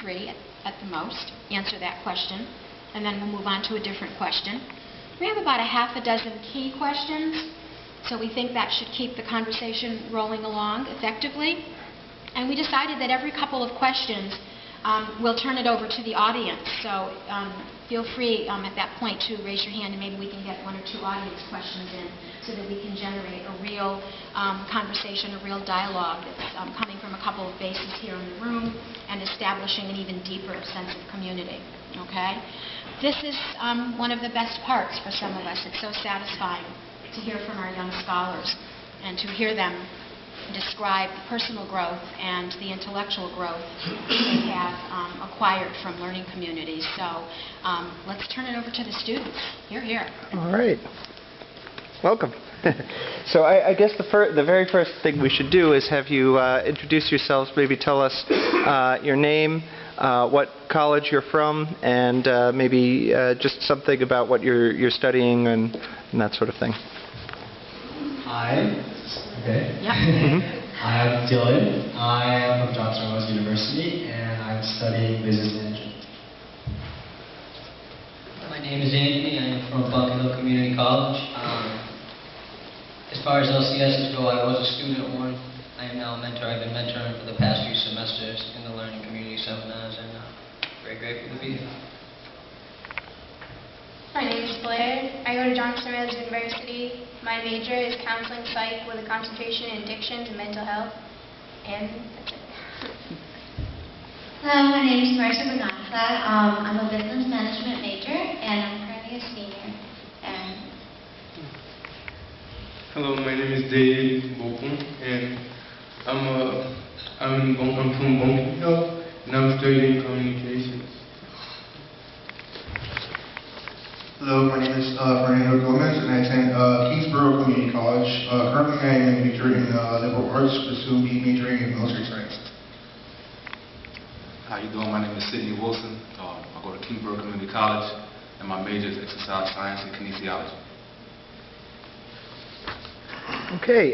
3 at the most, answer that question, and then we'll move on to a different question. We have about a half a dozen key questions, so we think that should keep the conversation rolling along effectively. And we decided that every couple of questions we'll turn it over to the audience. So feel free at that point to raise your hand, and maybe we can get 1 or 2 audience questions in so that we can generate a real conversation, a real dialogue that's coming from a couple of bases here in the room and establishing an even deeper sense of community. Okay? This is one of the best parts for some of us. It's so satisfying to hear from our young scholars and to hear them describe the personal growth and the intellectual growth they have acquired from learning communities. So let's turn it over to the students. You're here. All right. Welcome. So I guess the very first thing we should do is have you introduce yourselves, maybe tell us your name, what college you're from, and maybe just something about what you're studying and that sort of thing. Hi. Okay. Yep. I'm Dylan. I am from Johnson Wales University, and I'm studying business management. My name is Anthony. I am from Bunker Hill Community College. As far as LCSs go, I was a student at one. I am now a mentor. I've been mentoring for the past few semesters in the learning community seminars, and very grateful to be here. My name is Blair. I go to Johnson Wales University. My major is counseling psych with a concentration in addictions and mental health. And that's it. Hello, my name is Marcia Bonanza. I'm a business management major, and I'm currently a senior. Hello, my name is David Bokun, and I'm from Bunker Hill, and I'm studying communications. Hello, my name is Fernando Gomez, and I attend Kingsborough Community College. Currently, I am a major in liberal arts, soon be majoring in military science. How you doing? My name is Sidney Wilson. I go to Kingsborough Community College, and my major is exercise science and kinesiology. Okay.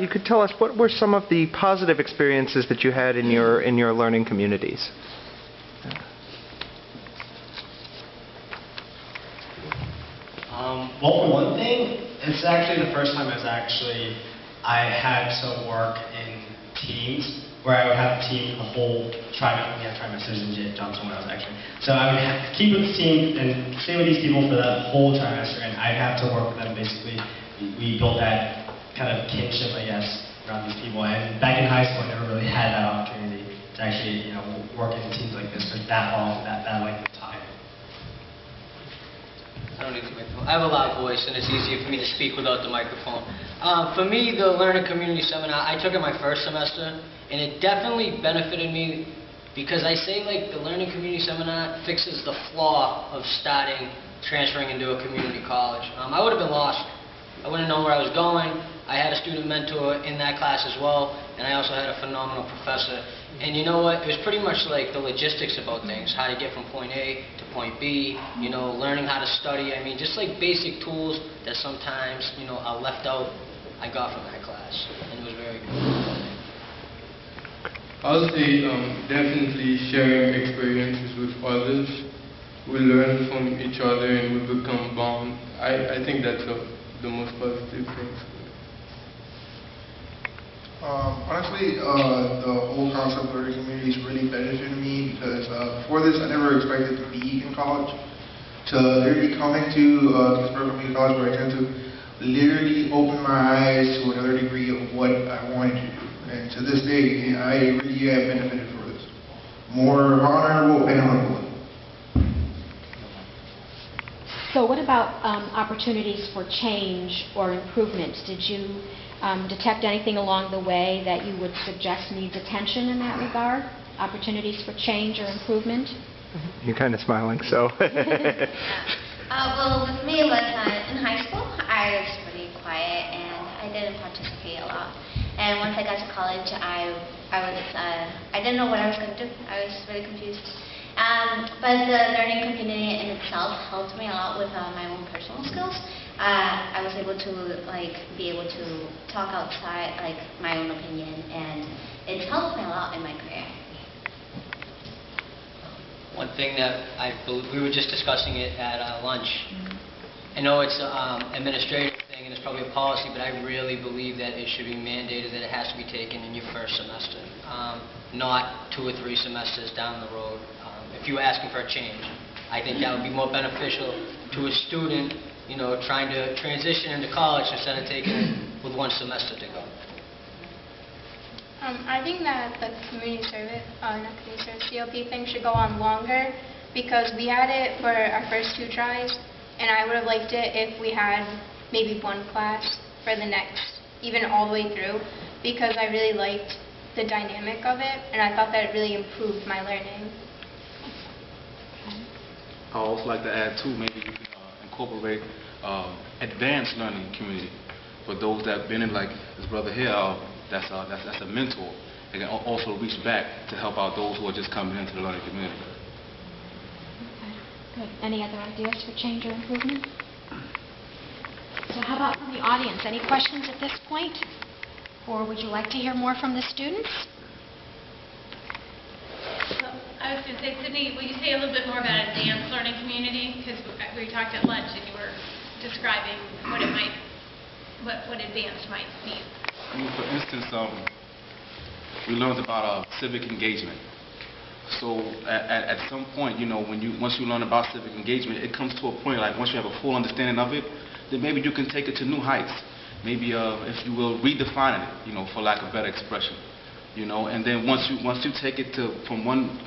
You could tell us what were some of the positive experiences that you had in your learning communities. Well, for one thing, it's actually the first time I had to work in teams where I would have a team the whole trimesters in Johnson Wales actually. So I would have to keep with the team and stay with these people for that whole trimester, and I'd have to work with them basically. We built that kind of kinship, I guess, around these people. And back in high school, I never really had that opportunity to actually, work in teams like this for that long, that length of time. I don't need the microphone. I have a loud voice, and it's easier for me to speak without the microphone. For me, the Learning Community Seminar, I took it my first semester, and it definitely benefited me because I say, like, the Learning Community Seminar fixes the flaw of transferring into a community college. I would have been lost. I wouldn't know where I was going. I had a student mentor in that class as well, and I also had a phenomenal professor. And you know what? It was pretty much like the logistics about things, how to get from point A to point B, learning how to study. I mean, just like basic tools that sometimes, are left out, I got from that class, and it was very good. I would say definitely sharing experiences with others. We learn from each other and we become bond. I think that's the most positive things. Honestly, the whole concept of learning community has really benefited me because before this, I never expected to be in college. To literally come into Kingsborough Community College, where I tend to literally open my eyes to another degree of what I wanted to do. And to this day, I really have benefited from this. More honorable and humbling. So what about opportunities for change or improvement? Did you detect anything along the way that you would suggest needs attention in that regard? Opportunities for change or improvement? You're kind of smiling, so. Well, with me, it was in high school, I was pretty quiet and I didn't participate a lot. And once I got to college, I didn't know what I was going to do. I was really confused. But the learning community in itself helped me a lot with my own personal skills. I was able to be able to talk outside my own opinion, and it's helped me a lot in my career. thing that we were just discussing it at lunch. I know it's an administrative thing and it's probably a policy, but I really believe that it should be mandated that it has to be taken in your first semester, not 2 or 3 semesters down the road. If you were asking for a change, I think that would be more beneficial to a student, you know, trying to transition into college instead of taking it with 1 semester to go. I think that the community service, not community service, COP thing should go on longer because we had it for our first 2 tries, and I would have liked it if we had maybe 1 class for the next, even all the way through, because I really liked the dynamic of it, and I thought that it really improved my learning. I would also like to add too, maybe you can incorporate advanced learning community for those that have been in, like his brother here, that's a mentor. They can also reach back to help out those who are just coming into the learning community. Okay, good. Any other ideas for change or improvement? So how about from the audience? Any questions at this point? Or would you like to hear more from the students? Well, I was going to say, Sydney, will you say a little bit more about advanced learning community? Because we talked at lunch and you were describing what it might, what advanced might mean. I mean, for instance, we learned about civic engagement. So at some point, you know, once you learn about civic engagement, it comes to a point like once you have a full understanding of it, then maybe you can take it to new heights. Maybe, if you will, redefine it, you know, for lack of better expression. You know, and then once you take it from one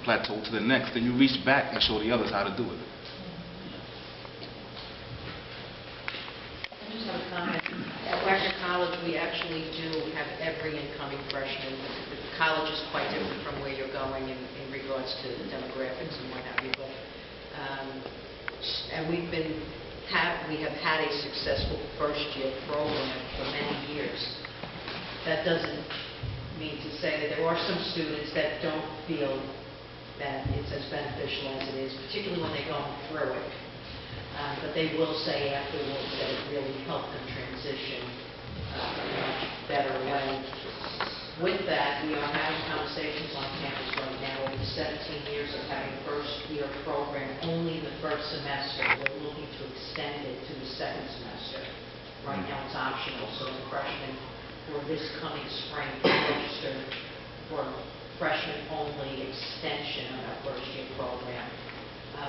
plateau to the next, then you reach back and show the others how to do it. I just have a comment. At Wagner College, we actually do have every incoming freshman. The college is quite different from where you're going in regards to the demographics and what have you. But and we have had a successful first-year program for many years. That doesn't mean to say that there are some students that don't feel that it's as beneficial as it is, particularly when they're going through it. But they will say afterwards that it really helped them transition in a much better way. With that, we are having conversations on campus right now over the 17 years of having a first-year program only the first semester. We're looking to extend it to the second semester. Right now it's optional, so the freshmen for this coming spring can register for freshman-only extension of our first-year program.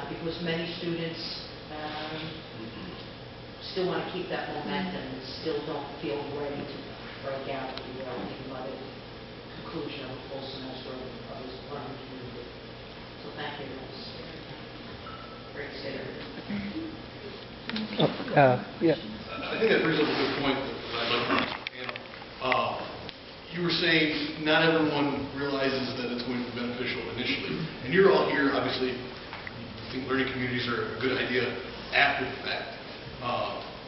Because many students still want to keep that momentum and still don't feel ready to break out, if you will, even by the conclusion of a full semester of this learning community. So thank you. Very excited. Yeah. I think that brings up a good point that I'd like to ask the panel. You were saying not everyone realizes that it's going to be beneficial initially. And you're all here, obviously, you think learning communities are a good idea after the fact.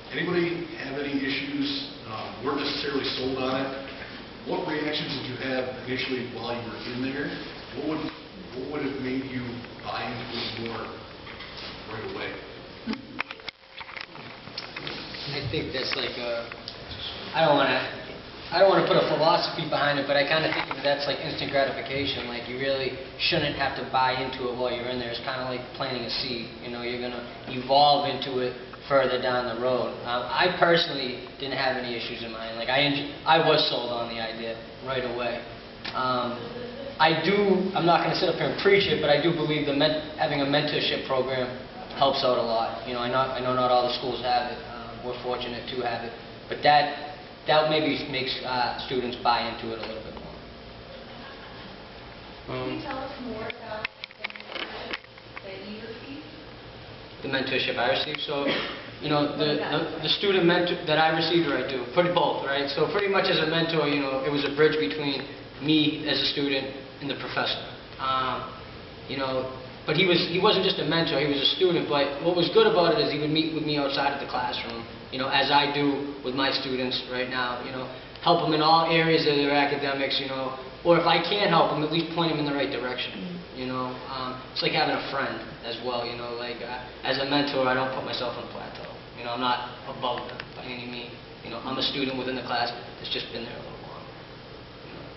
Anybody have any issues, weren't necessarily sold on it? What reactions did you have initially while you were in there? What would have made you buy into it more right away? I think that's like I don't want to put a philosophy behind it, but I kind of think of that's like instant gratification. Like you really shouldn't have to buy into it while you're in there. It's kind of like planting a seed. You know, you're going to evolve into it further down the road. I personally didn't have any issues in mind. Like I was sold on the idea right away. I'm not going to sit up here and preach it, but I do believe having a mentorship program helps out a lot. You know, I know not all the schools have it. We're fortunate to have it, but that maybe makes students buy into it a little bit more. Can you tell us more about the mentorship that you received? The mentorship I received, so you know the student mentor that I received, or I do, pretty both, right? So pretty much as a mentor, you know, it was a bridge between me as a student and the professor. You know. But he wasn't just a mentor, he was a student, but what was good about it is he would meet with me outside of the classroom, you know, as I do with my students right now, you know, help them in all areas of their academics, you know, or if I can't help them, at least point them in the right direction, you know. It's like having a friend as well, you know, like as a mentor, I don't put myself on a plateau, you know, I'm not above them by any means, you know, I'm a student within the class that's just been there a little while. You know.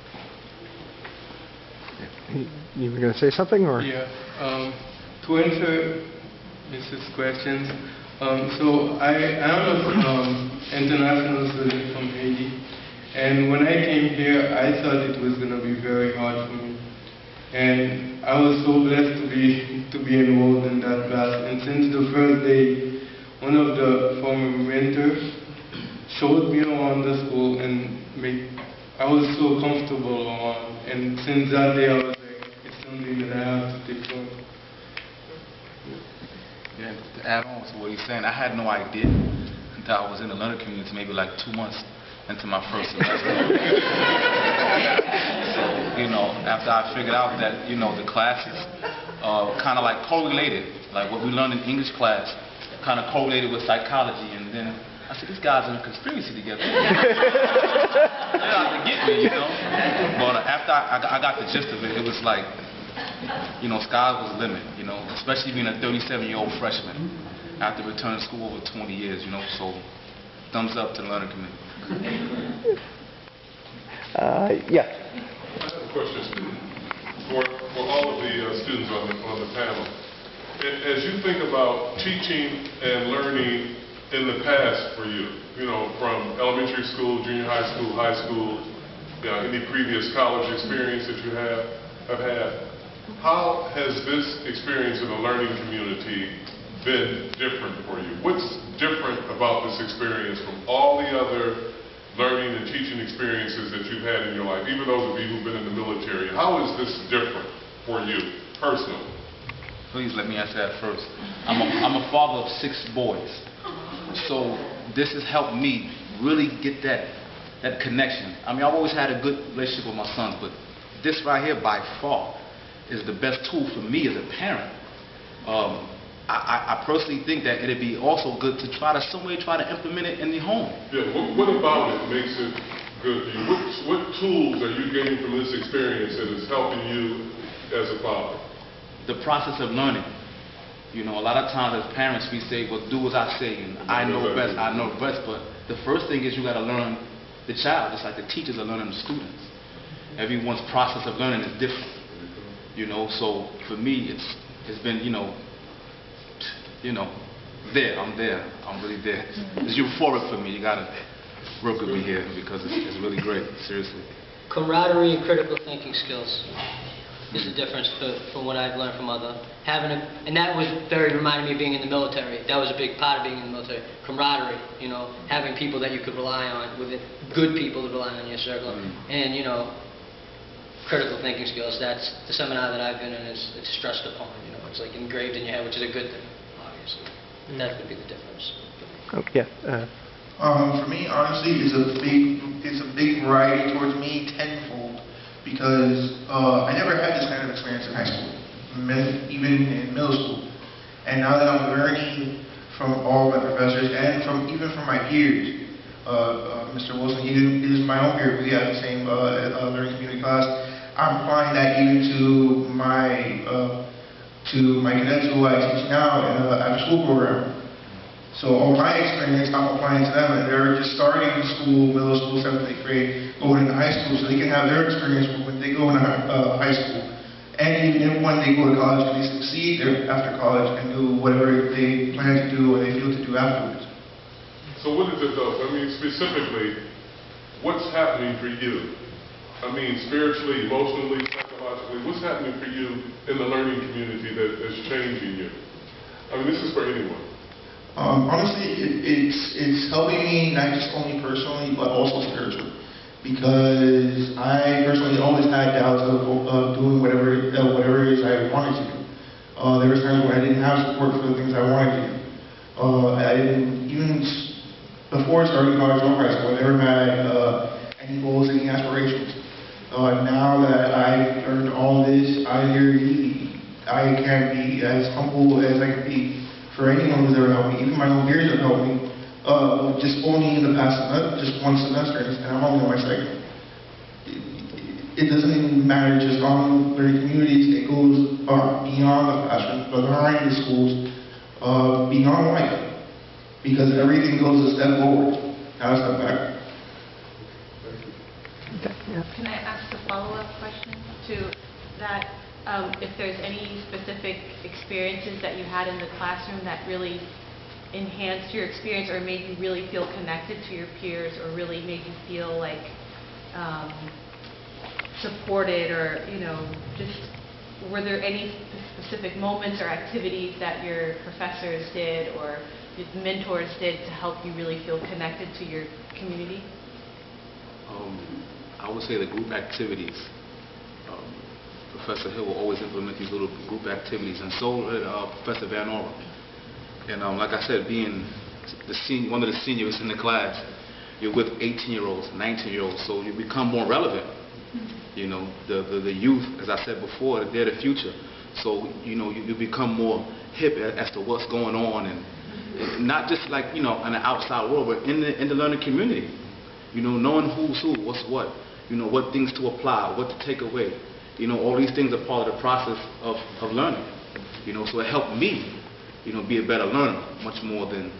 You were going to say something, or? Yeah. To answer Mrs. questions, so I am an international student from Haiti, and when I came here, I thought it was going to be very hard for me. And I was so blessed to be enrolled in that class. And since the first day, one of the former mentors showed me around the school, and I was so comfortable around. And since that day, I was like, it's something that I have to take on. Yeah, to add on to what he's saying, I had no idea until I was in the learner community maybe like 2 months into my first semester. So, after I figured out that, the classes kind of like correlated, like what we learned in English class kind of correlated with psychology, and then I said, these guys are in a conspiracy together. They're out to get me, But after I got the gist of it, it was like, sky was the limit, especially being a 37-year-old freshman after returning to school over 20 years, so thumbs up to the learner community. Yeah. I have a question for all of the students on the panel. As you think about teaching and learning in the past for you, from elementary school, junior high school, any previous college experience that you have had, how has this experience in the learning community been different for you? What's different about this experience from all the other learning and teaching experiences that you've had in your life, even those of you who've been in the military? How is this different for you personally? Please let me answer that first. I'm a father of 6 boys, so this has helped me really get that connection. I've always had a good relationship with my sons, but this right here by far is the best tool for me as a parent. I personally think that it'd be also good to try to implement it in the home. Yeah, what about it makes it good for you? What tools are you gaining from this experience that is helping you as a father? The process of learning. A lot of times as parents we say, well, do as I say, and I know best, but the first thing is you got to learn the child, just like the teachers are learning the students. Everyone's process of learning is different. So for me, it's been, I'm really there. It's euphoric for me. You gotta work with me here because it's really great, seriously. Camaraderie and critical thinking skills is the difference from what I've learned from and that was reminded me of being in the military. That was a big part of being in the military. Camaraderie, having people that you could rely on, good people to rely on in your circle, and critical thinking skills. That's the seminar that I've been in. It's stressed upon. It's like engraved in your head, which is a good thing, obviously. That would be the difference. Oh, yeah. For me, honestly, it's a big variety towards me, tenfold, because I never had this kind of experience in high school, even in middle school. And now that I'm learning from all my professors and even from my peers, Mr. Wilson, he is my own peer. We have the same learning community class. I'm applying that even to my cadets who I teach now in the after-school program. So all my experience, I'm applying to them, and they're just starting school, middle school, 7th, 8th grade, going into high school, so they can have their experience when they go into high school. And even when they go to college and they succeed after college and do whatever they plan to do or they feel to do afterwards. So what is it though? Specifically, what's happening for you? Spiritually, emotionally, psychologically, what's happening for you in the learning community that is changing you? This is for anyone. Honestly, it's helping me not just only personally, but also spiritually. Because I personally always had doubts of doing whatever it is I wanted to do. There were times when I didn't have support for the things I wanted to do. I didn't, even before starting college or high school, I never had any goals, any aspirations. Now that I've learned all this, I can be as humble as I can be for anyone who's ever helped me. Even my own peers have helped me. Just only in the past just one semester, and I'm only on my second. It doesn't even matter just on learning communities. It goes beyond the classroom, behind the schools, beyond life, because everything goes a step forward, not a step back. Can I ask a follow-up question to that if there's any specific experiences that you had in the classroom that really enhanced your experience or made you really feel connected to your peers or really made you feel like supported, or just were there any specific moments or activities that your professors did or your mentors did to help you really feel connected to your community? I would say the group activities. Professor Hill will always implement these little group activities, and so did Professor Van Oren. And like I said, being one of the seniors in the class, you're with 18-year-olds, 19-year-olds, so you become more relevant. The youth, as I said before, they're the future. So you become more hip as to what's going on, and not just like in the outside world, but in the learning community. Knowing who's who, what's what, what things to apply, what to take away. All these things are part of the process of learning. So it helped me, be a better learner, much more than.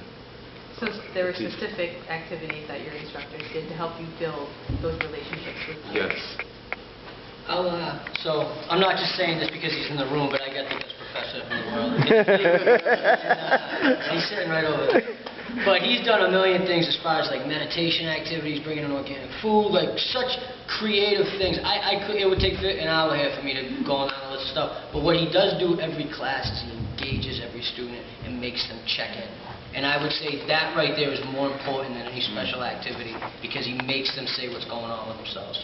So there were specific activities that your instructors did to help you build those relationships with you? Yes. So I'm not just saying this because he's in the room, but I got the best professor in the world. He's sitting right over there. But he's done a million things as far as like meditation activities, bringing in organic food, like such creative things. It would take an hour here for me to go on all this stuff. But what he does do every class is he engages every student and makes them check in. And I would say that right there is more important than any special activity, because he makes them say what's going on with themselves.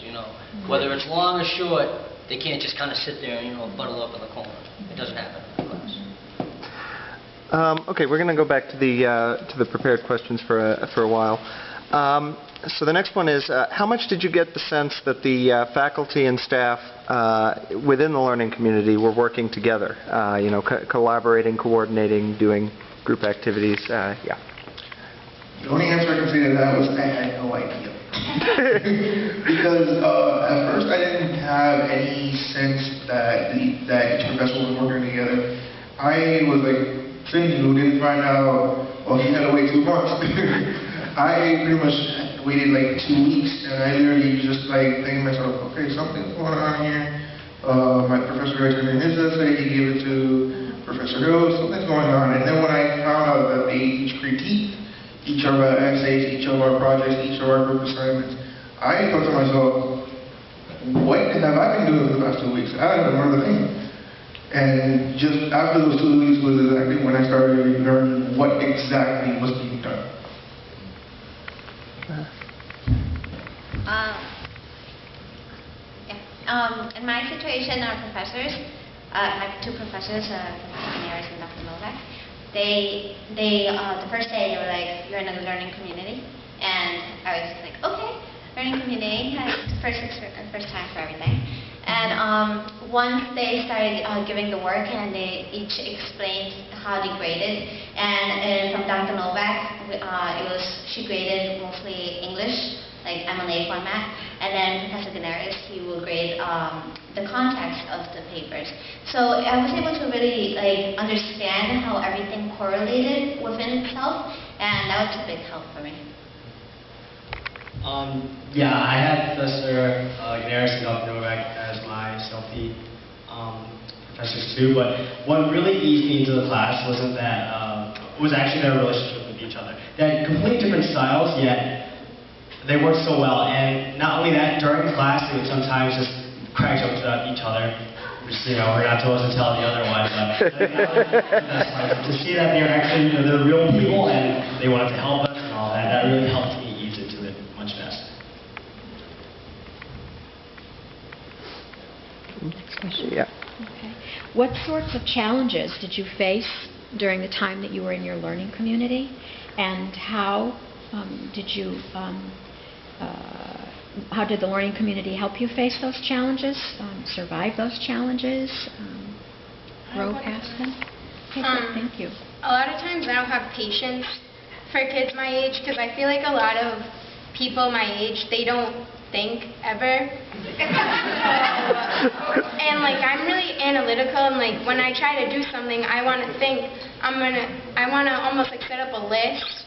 Whether it's long or short, they can't just kind of sit there and bundle up in the corner. It doesn't happen in that class. Okay, we're going to go back to the prepared questions for a while. So the next one is, how much did you get the sense that the faculty and staff within the learning community were working together, collaborating, coordinating, doing group activities? Yeah. The only answer I can say to that was I had no idea. Because at first I didn't have any sense that each professor was working together. I was like, Cindy, who didn't find out, she had to wait 2 months. I pretty much waited like 2 weeks, and I literally just like thinking to myself, okay, something's going on here. My professor turned in his essay, he gave it to Professor Hill, something's going on. And then when I found out that they each critiqued each of our essays, each of our projects, each of our group assignments, I thought to myself, what have I been doing for the past 2 weeks? I don't remember the thing. And just after those 2 weeks was exactly when I started learning what exactly was being done. In my situation, our professors, I have 2 professors, Professor Canaris and Dr. Novak. The first day they were like, you're in a learning community, and I was just like, okay, learning community, first time for everything. And once they started giving the work, and they each explained how they graded, and from Dr. Novak, she graded mostly English, like M&A format, and then Professor Canaris, he will grade the context of the papers. So I was able to really understand how everything correlated within itself, and that was a big help for me. Yeah, I had Professor Canaris and Dr. Novak as my self-feed professors too, but what really eased me into the class wasn't that, was actually their relationship with each other. They had completely different styles, yet they worked so well. And not only that, during class, they would sometimes just crack jokes about each other. Just, we're not supposed to tell the other one, but that's fine. To see that they're actually, they're real people and they wanted to help us and all that, that really helped me ease into it much faster. Next question. Yeah. Okay. What sorts of challenges did you face during the time that you were in your learning community, and how how did the learning community help you face those challenges, survive those challenges, grow past them? Okay, good. Thank you. A lot of times I don't have patience for kids my age, because I feel like a lot of people my age, they don't think ever. And I'm really analytical, and when I try to do something, I want to think, I want to almost set up a list.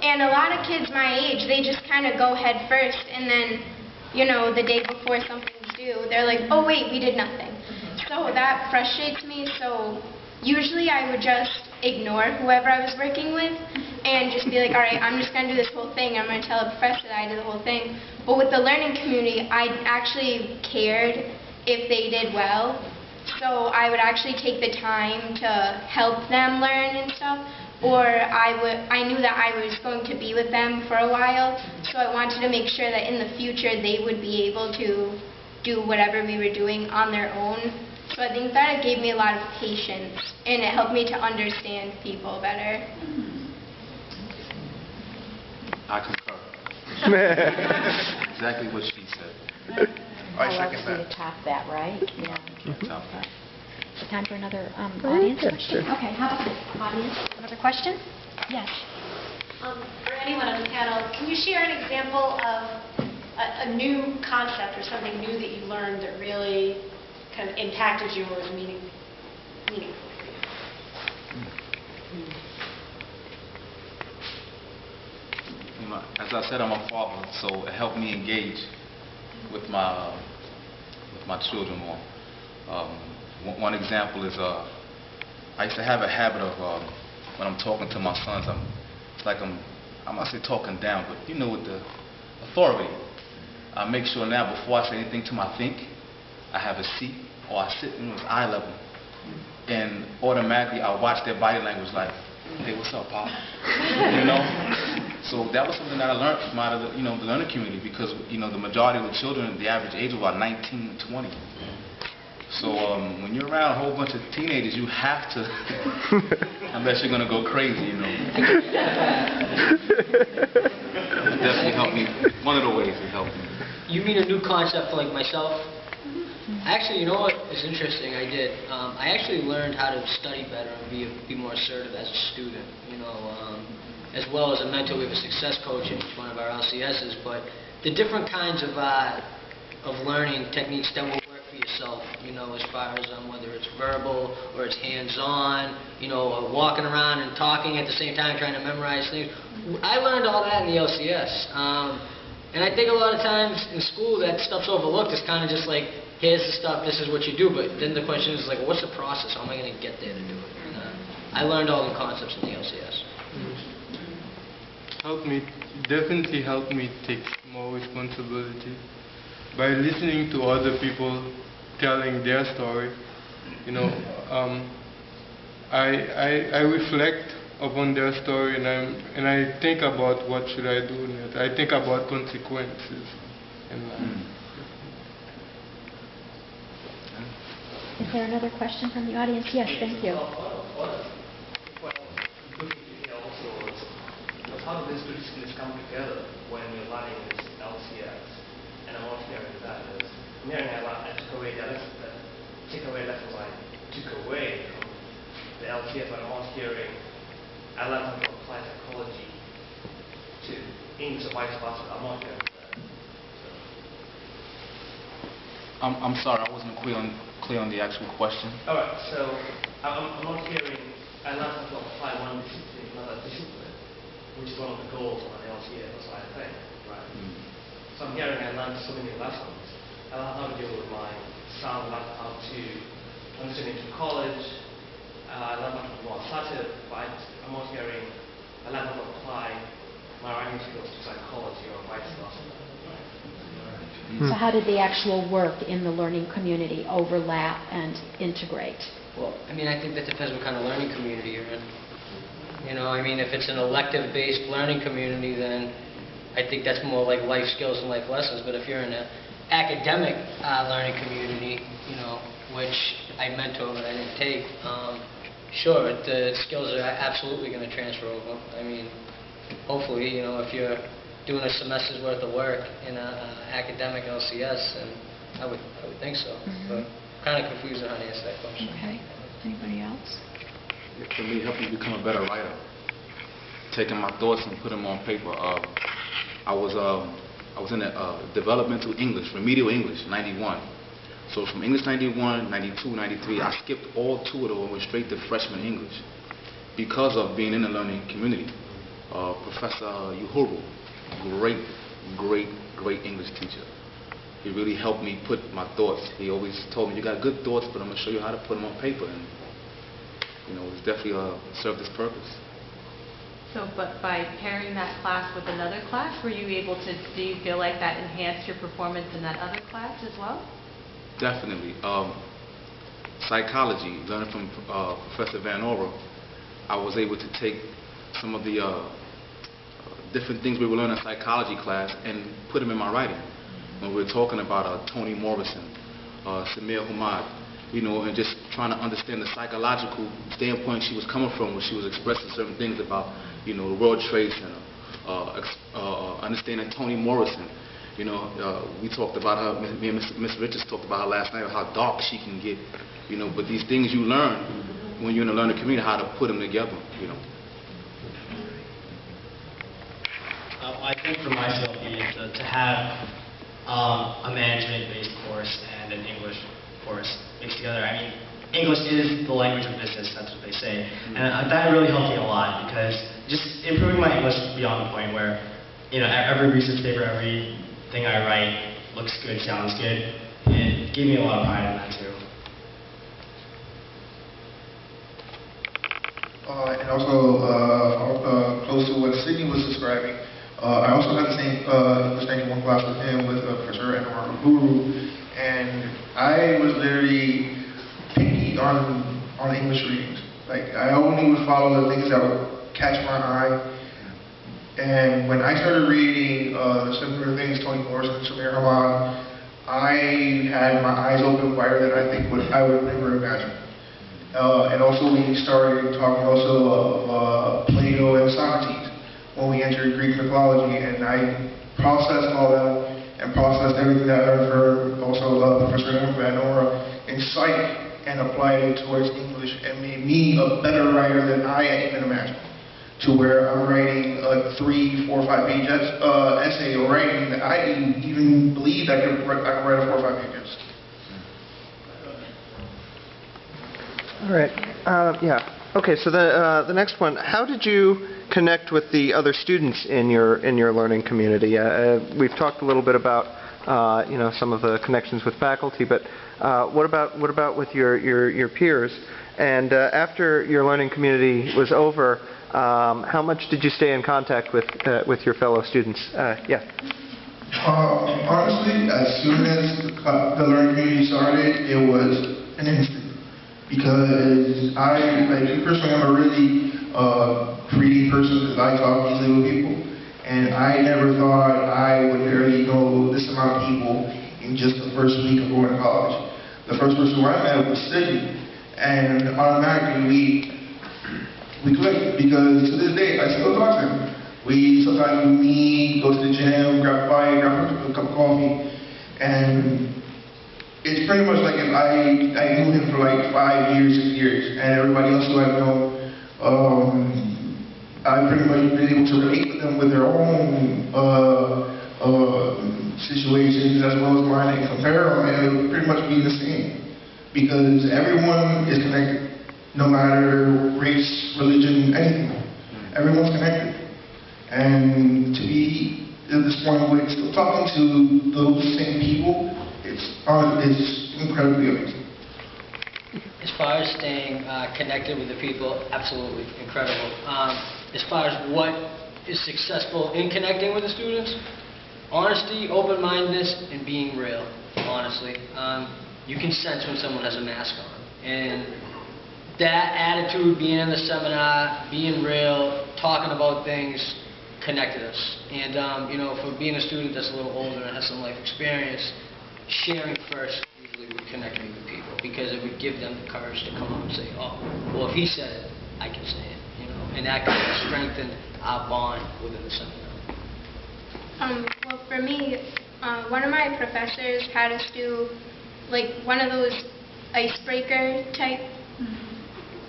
And a lot of kids my age, they just kind of go head first, and then, the day before something's due, they're like, oh wait, we did nothing. So that frustrates me. So usually I would just ignore whoever I was working with and just be like, all right, I'm just going to do this whole thing. I'm going to tell the professor that I did the whole thing. But with the learning community, I actually cared if they did well. So I would actually take the time to help them learn and stuff. Or I knew that I was going to be with them for a while, so I wanted to make sure that in the future they would be able to do whatever we were doing on their own. So I think that it gave me a lot of patience, and it helped me to understand people better. I concur. Exactly what she said. I second that. To top that, right? Yeah. Top that. So time for another audience question? Okay, how about this audience? Another question? Yes. For anyone on the panel, can you share an example of a new concept or something new that you learned that really kind of impacted you or was meaningful for you? You know, as I said, I'm a father, so it helped me engage with my children more. One example is I used to have a habit of when I'm talking to my sons, it's like I'm not say talking down, but you know, with the authority. I make sure now before I say anything to my think, I have a seat or I sit in with eye level, and automatically I watch their body language like, hey, what's up, Pop? You know. So that was something that I learned from out of the, the learning community, because the majority of the children, the average age was about 19 to 20. So when you're around a whole bunch of teenagers, you have to, unless you're going to go crazy, It definitely helped me. One of the ways it helped me. You mean a new concept for like myself? Actually, you know what is interesting? I did. I actually learned how to study better and be more assertive as a student. As well as a mentor. We have a success coach in each one of our LCSs. But the different kinds of learning techniques that will work for yourself. As far as whether it's verbal or it's hands-on. Or walking around and talking at the same time, trying to memorize things. I learned all that in the LCS. And I think a lot of times in school that stuff's overlooked. It's kind of just like, here's the stuff, this is what you do. But then the question is like, what's the process? How am I going to get there to do it? And, I learned all the concepts in the LCS. Definitely helped me take more responsibility by listening to other people telling their story. I reflect upon their story, and I think about what should I do next. I think about consequences in life. Is there another question from the audience? Yes, thank you. How do these two disciplines come together when you're learning this LCS? And I'm also hearing that is, I took away lessons I took away from the LCS, but I'm also hearing I learned how to apply psychology to English or vice versa. I'm not hearing that. I'm sorry, I wasn't clear on the actual question. All right, so I'm not hearing I learned how to apply one discipline to another discipline, which is one of the goals of an LCS, that's what I think, right? So I'm hearing I learned so many lessons. I learned how to deal with my sound, I learned how to understand into college, I learned how to be more assertive, but I'm not hearing I learned how to apply my writing skills to psychology or vice versa. So how did the actual work in the learning community overlap and integrate? Well, I think that depends what kind of learning community you're in. If it's an elective-based learning community, then I think that's more like life skills and life lessons. But if you're in an academic learning community, which I mentor but I didn't take, sure, the skills are absolutely going to transfer over. Hopefully, if you're doing a semester's worth of work in an academic LCS, then I would think so. But kind of confused on how to answer that question. Okay. Anybody else? For me, it helped me become a better writer. Taking my thoughts and putting them on paper. I was in developmental English, remedial English, 91. So from English 91, 92, 93, I skipped all two of them and went straight to freshman English because of being in the learning community. Professor Uhuru, great English teacher. he really helped me put my thoughts. He always told me, you got good thoughts, but I'm going to show you how to put them on paper. And, you know, it's definitely served its purpose. So, but by pairing that class with another class, were you able to, do you feel like that enhanced your performance in that other class as well? Definitely. Psychology, learning from Professor Van Ora, I was able to take some of the different things we were learning in psychology class and put them in my writing. When we were talking about Toni Morrison, Samir Hamad, you know, and just trying to understand the psychological standpoint she was coming from when she was expressing certain things about, you know, the World Trade Center, understanding Toni Morrison. You know, we talked about her, me and Miss Richards talked about her last night, how dark she can get, you know, but these things you learn when you're in a learning community, how to put them together, you know. I think for myself, to have a management-based course and an English course mixed together. I mean, English is the language of business, that's what they say. And that really helped me a lot because just improving my English beyond the point where, you know, every research paper, everything I write looks good, sounds good. It gave me a lot of pride in that too. And also, close to what Sydney was describing, I also had the same English 91 class with him, with Professor Anwar Guru, and I was very picky on English readings. Like, I only would follow the things that would catch my eye. And when I started reading the similar things, Toni Morrison, Samir Hamad, I had my eyes open wider than I think I would never imagine. And also we started talking also of Plato and Socrates when we entered Greek mythology, and I processed all that and processed everything that I heard from also Professor Van Ora in psych and applied it towards English and made me a better writer than I even imagined. To where I'm writing a 3, 4, 5 page essay or writing that I didn't even believe I could write a 4 or 5 pages. All right. Yeah. Okay. So the next one. How did you connect with the other students in your learning community? We've talked a little bit about you know, some of the connections with faculty, but what about with your peers? And after your learning community was over, how much did you stay in contact with your fellow students? Yeah. Honestly, as soon as the learning community started, it was an instant. Because personally, I'm a really creative person because I talk easily with people. And I never thought I would barely know this amount of people in just the first week of going to college. The first person who I met was Sydney. And automatically we clicked because to this day I still talk to him. We sometimes meet, go to the gym, grab a bite, grab a cup of coffee, and it's pretty much like if I knew him for like 5 years, 6 years, and everybody else who I've known, I've pretty much been able to relate with them with their own situations as well as mine and compare them, and it would pretty much be the same. Because everyone is connected, no matter race, religion, anything. Everyone's connected. And to be at this point where still talking to those same people, it's incredibly amazing. As far as staying connected with the people, absolutely incredible. As far as what is successful in connecting with the students, honesty, open-mindedness, and being real, honestly. You can sense when someone has a mask on. And that attitude, being in the seminar, being real, talking about things, connected us. And, you know, for being a student that's a little older and has some life experience, sharing first usually would connect me with people because it would give them the courage to come up and say, oh, well, if he said it, I can say it, you know. And that kind of strengthened our bond within the seminar. Well, for me, one of my professors had us do like one of those icebreaker type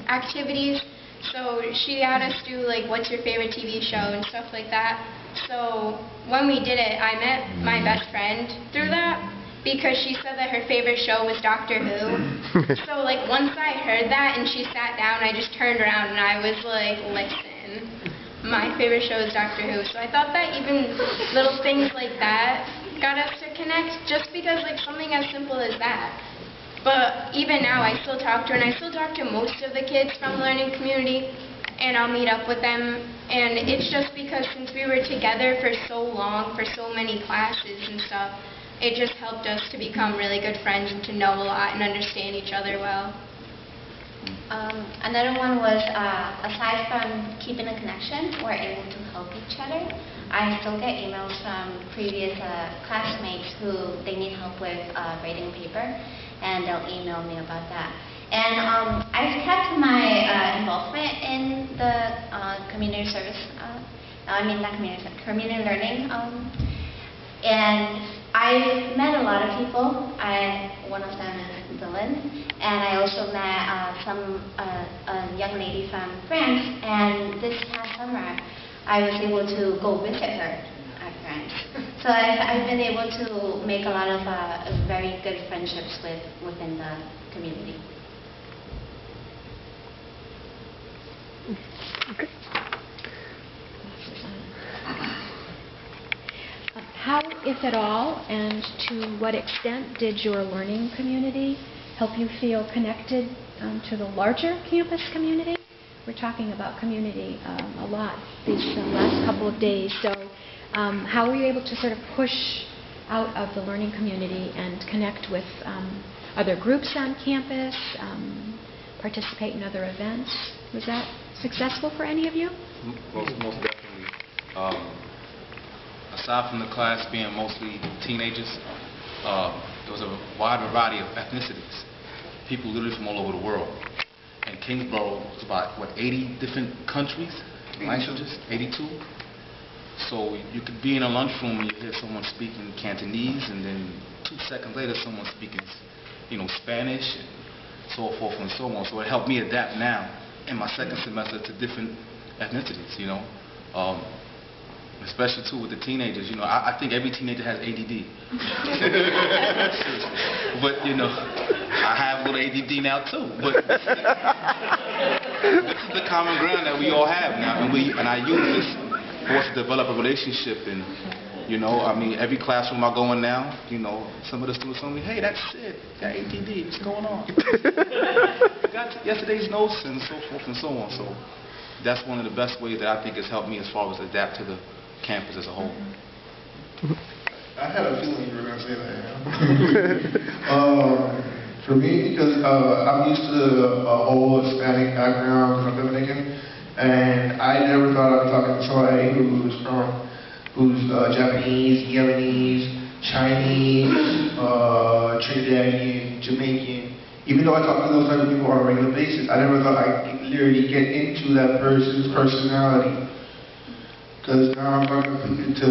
activities. So she had us do like, what's your favorite TV show and stuff like that. So when we did it, I met my best friend through that because she said that her favorite show was Doctor Who. So like once I heard that and she sat down, I just turned around and I was like, listen, my favorite show is Doctor Who. So I thought that even little things like that got us to connect just because like something as simple as that. But even now I still talk to her, and I still talk to most of the kids from the learning community, and I'll meet up with them. And it's just because since we were together for so long, for so many classes and stuff, it just helped us to become really good friends and to know a lot and understand each other well. Another one was, aside from keeping a connection, we're able to help each other. I still get emails from previous classmates who they need help with grading paper, and they'll email me about that. And I've kept my involvement in the community service, not community learning. And I've met a lot of people. One of them is Dylan. And I also met a young lady from France. And this past summer, I was able to go visit her at France. So I've been able to make a lot of very good friendships within the community. Okay. How, if at all, and to what extent did your learning community help you feel connected to the larger campus community? We're talking about community a lot these last couple of days. So how were you able to sort of push out of the learning community and connect with other groups on campus, participate in other events? Was that successful for any of you? Most definitely. Aside from the class being mostly teenagers, there was a wide variety of ethnicities. People literally from all over the world. And Kingsborough was about, 80 different countries, languages? 82. So you could be in a lunchroom and you hear someone speaking Cantonese, and then 2 seconds later someone speaking, Spanish, and so forth and so on. So it helped me adapt now in my second semester to different ethnicities, especially too with the teenagers. I think every teenager has ADD. But I have a little ADD now too. But this is the common ground that we all have now, and I use this for us to develop a relationship. And every classroom I go in now, some of the students tell me, "Hey, that's it. You got ADD. What's going on? You got yesterday's notes," and so forth and so on. So that's one of the best ways that I think has helped me as far as adapt to the campus as a whole. I had a feeling you were going to say that. For me, because I'm used to a whole Hispanic background because I'm Dominican, and I never thought I'd be talking to somebody who's Japanese, Yemenese, Chinese, Trinidadian, Jamaican. Even though I talk to those type of people on a regular basis, I never thought I'd literally get into that person's personality. Because now I'm talking to,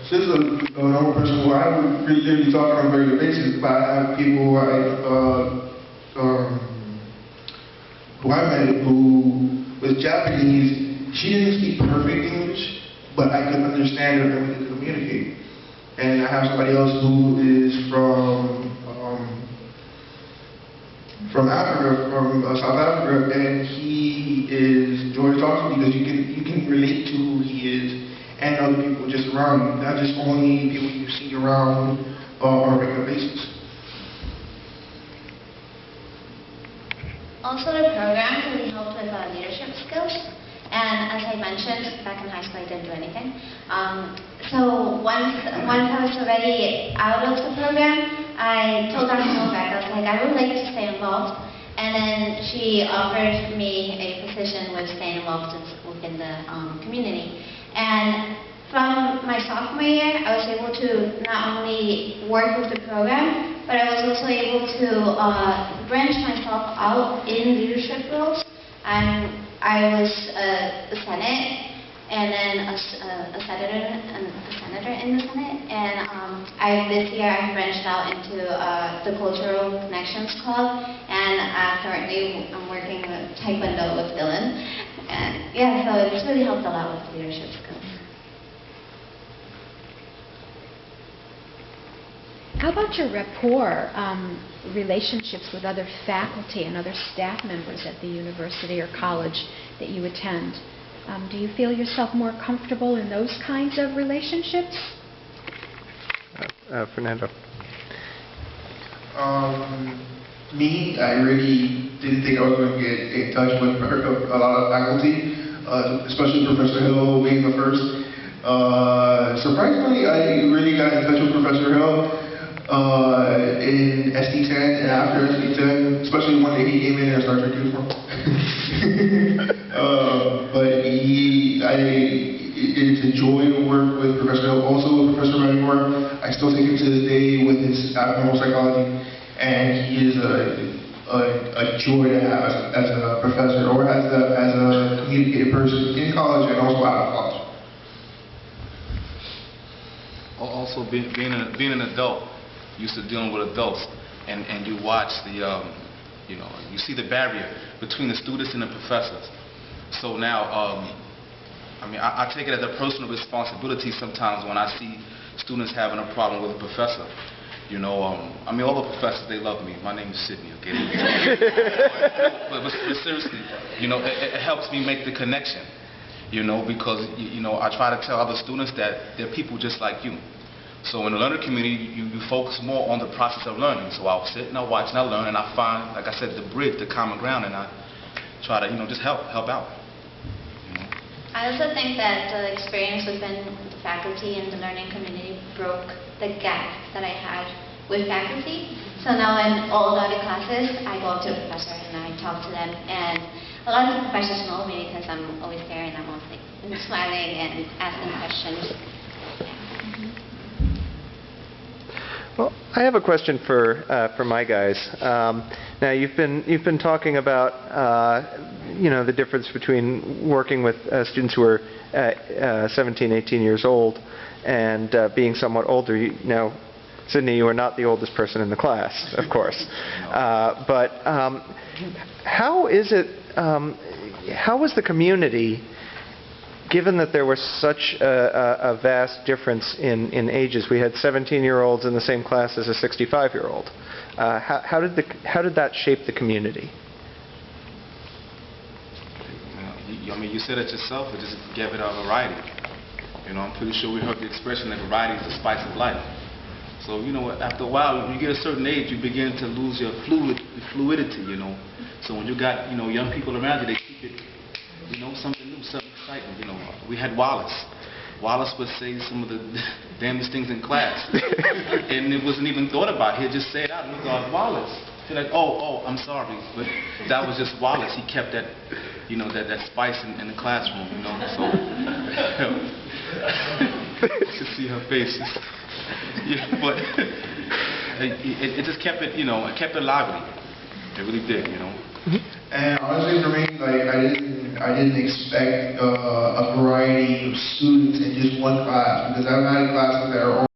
this is a normal person who I would literally talk on a regular basis, but I have people who I met who was Japanese. She didn't speak perfect English, but I could understand her and we could communicate. And I have somebody else who is from Africa, from South Africa, and he is enjoys talking because you can relate to who he is and other people just around you, not just only people you see around on a regular basis. Also, the program really helped with leadership skills. And as I mentioned, back in high school I didn't do anything. So once I was already out of the program, I told Dr. Novak, I was like, I would like to stay involved. And then she offered me a position with staying involved within the community. And from my sophomore year, I was able to not only work with the program, but I was also able to branch myself out in leadership roles. I was a Senate, and then a senator in the Senate. And this year I branched out into the Cultural Connections Club, and currently I'm working with Taekwondo with Dylan. And yeah, so it's really helped a lot with leadership skills. How about your rapport, relationships with other faculty and other staff members at the university or college that you attend? Do you feel yourself more comfortable in those kinds of relationships? Fernando. Me, I really didn't think I was going to get in touch with a lot of faculty, especially Professor Hill being the first. Surprisingly, I really got in touch with Professor Hill in SD10 and after SD10, especially one day he came in in a Star Trek uniform. But it's a joy to work with Professor Hill. Also with Professor Moore, I still take him to this day with his abnormal psychology, and he is a joy to have as a professor or as a communicative person in college and also out of college. Also, being an adult, used to dealing with adults, and you watch the, you see the barrier between the students and the professors. So now, I take it as a personal responsibility sometimes when I see students having a problem with a professor. All the professors, they love me. My name is Sydney, okay? but seriously, it helps me make the connection, because, I try to tell other students that they're people just like you. So in the learner community, you focus more on the process of learning. So I'll sit and I'll watch and I'll learn, and I find, like I said, the bridge, the common ground, and I try to, just help out. I also think that the experience within the faculty and the learning community broke the gap that I had with faculty. So now in all the other classes, I go up to the professor and I talk to them, and a lot of the professors know me because I'm always there and I'm always smiling and asking questions. Well, I have a question for my guys. Now, you've been talking about the difference between working with students who are 17, 18 years old and being somewhat older. Now, Sydney, you are not the oldest person in the class, of course. But how is it? How was the community? Given that there was such a vast difference in ages, we had 17-year-olds in the same class as a 65-year-old. How did that shape the community? You said it yourself. It just gave it a variety. I'm pretty sure we heard the expression that variety is the spice of life. So after a while, when you get a certain age, you begin to lose your fluidity. So when you got young people around you, they keep it something new, something exciting. We had Wallace. Wallace would say some of the damnedest things in class, and it wasn't even thought about. He'd just say it out, and we thought, Wallace. He'd like, oh, I'm sorry, but that was just Wallace. He kept that, that spice in the classroom, So you should see her face. But it just kept it, it kept it lively. It really did, And honestly, for me, I didn't expect a variety of students in just one class, because I've had classes that are